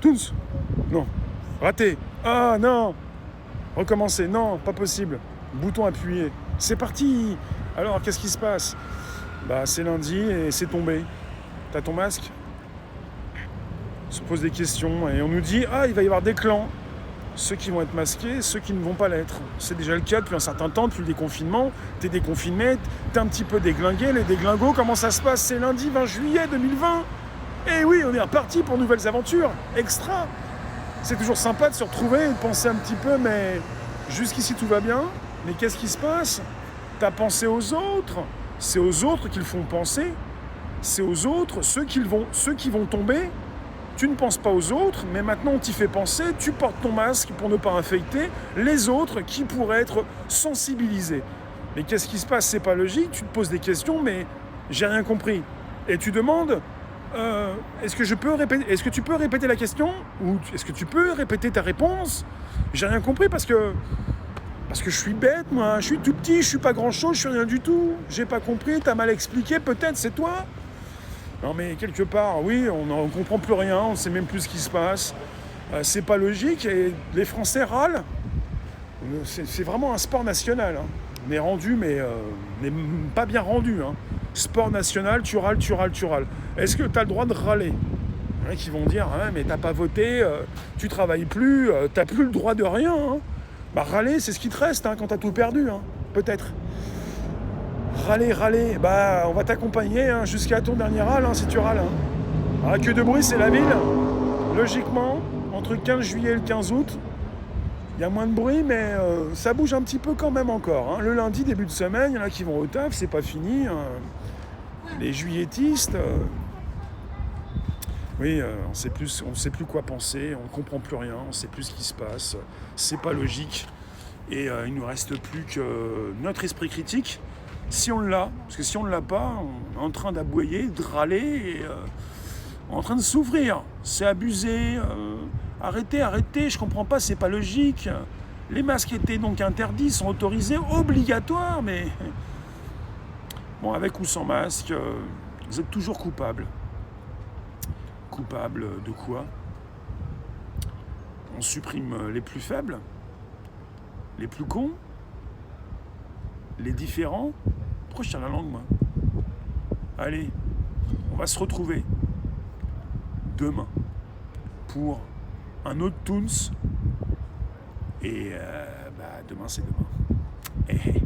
Tous. Non. Raté. Ah non. Recommencer. Non, pas possible. Bouton appuyé. C'est parti. Alors, qu'est-ce qui se passe? Bah, c'est lundi et c'est tombé. T'as ton masque? On se pose des questions et on nous dit « Ah, il va y avoir des clans. Ceux qui vont être masqués, ceux qui ne vont pas l'être. » C'est déjà le cas depuis un certain temps, depuis le déconfinement. T'es déconfiné, t'es un petit peu déglingué. Les déglingos, comment ça se passe? C'est lundi 20 juillet 2020. Et oui, on est reparti pour nouvelles aventures. Extra. C'est toujours sympa de se retrouver et de penser un petit peu, mais jusqu'ici tout va bien. Mais qu'est-ce qui se passe? T'as pensé aux autres. C'est aux autres qu'ils font penser. C'est aux autres, ceux qui vont tomber. Tu ne penses pas aux autres, mais maintenant on t'y fait penser, tu portes ton masque pour ne pas infecter les autres qui pourraient être sensibilisés. Mais qu'est-ce qui se passe? C'est pas logique, tu te poses des questions, mais j'ai rien compris. Et tu demandes, est-ce que tu peux répéter la question? Ou est-ce que tu peux répéter ta réponse? J'ai rien compris parce que je suis bête, moi, je suis tout petit, je suis pas grand-chose, je suis rien du tout. J'ai pas compris, t'as mal expliqué, peut-être, c'est toi? Non mais quelque part, oui, on ne comprend plus rien, on ne sait même plus ce qui se passe. C'est pas logique et les Français râlent. C'est vraiment un sport national. Hein. On est rendu, mais pas bien rendu. Hein. Sport national, tu râles, tu râles, tu râles. Est-ce que tu as le droit de râler? Il y en a qui vont dire, ah, mais t'as pas voté, tu travailles plus, t'as plus le droit de rien. Hein. Bah râler, c'est ce qui te reste hein, quand t'as tout perdu, hein. Peut-être. Râler, bah on va t'accompagner hein, jusqu'à ton dernier râle hein, si tu râles. Hein. Ah, que de bruit, c'est la ville. Logiquement, entre le 15 juillet et le 15 août, il y a moins de bruit, mais ça bouge un petit peu quand même encore. Hein. Le lundi, début de semaine, il y en a qui vont au taf, c'est pas fini. Hein. Les juilletistes, oui, on sait plus quoi penser, on comprend plus rien, on sait plus ce qui se passe, c'est pas logique. Et il nous reste plus que notre esprit critique. Si on l'a, parce que si on ne l'a pas, on est en train d'aboyer, de râler, et en train de souffrir. C'est abusé, arrêtez, je comprends pas, c'est pas logique. Les masques étaient donc interdits, sont autorisés, obligatoires, mais bon, avec ou sans masque, vous êtes toujours coupable. Coupable de quoi? On supprime les plus faibles, les plus cons, les différents. Pourquoi je tire la langue, moi? Allez, on va se retrouver demain pour un autre Toons. Et demain, c'est demain.